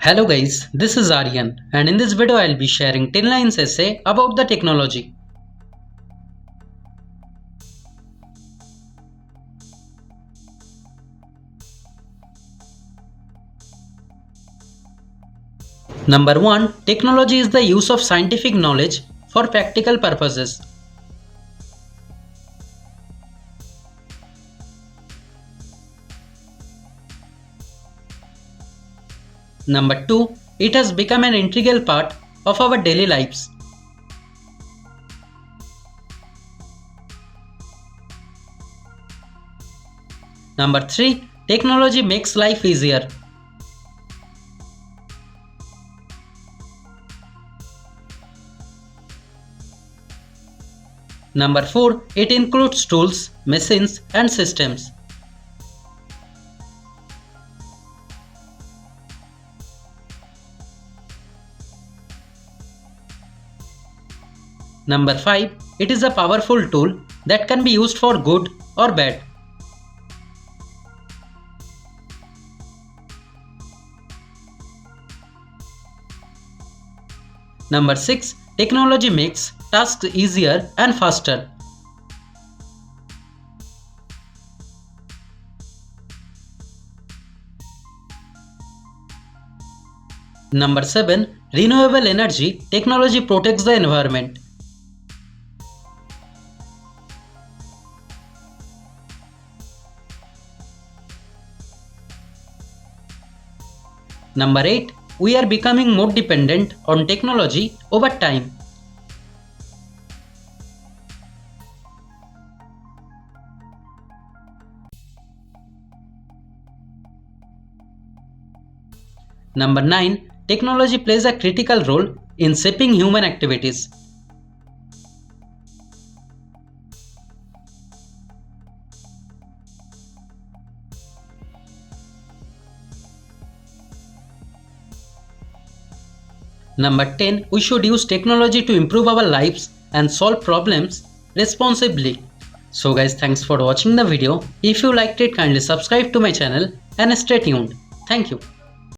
Hello guys, this is Aryan and in this video I'll be sharing 10 lines essay about the technology. Number 1. Technology is the use of scientific knowledge for practical purposes. Number 2. It has become an integral part of our daily lives. Number 3. Technology makes life easier. Number 4. It includes tools, machines and systems. Number 5. It is a powerful tool that can be used for good or bad. Number 6. Technology makes tasks easier and faster. Number 7. Renewable energy technology protects the environment. Number 8. We are becoming more dependent on technology over time. Number 9. Technology plays a critical role in shaping human activities. Number 10. We should use technology to improve our lives and solve problems responsibly. So guys, thanks for watching the video. If you liked it, kindly subscribe to my channel and stay tuned. Thank you.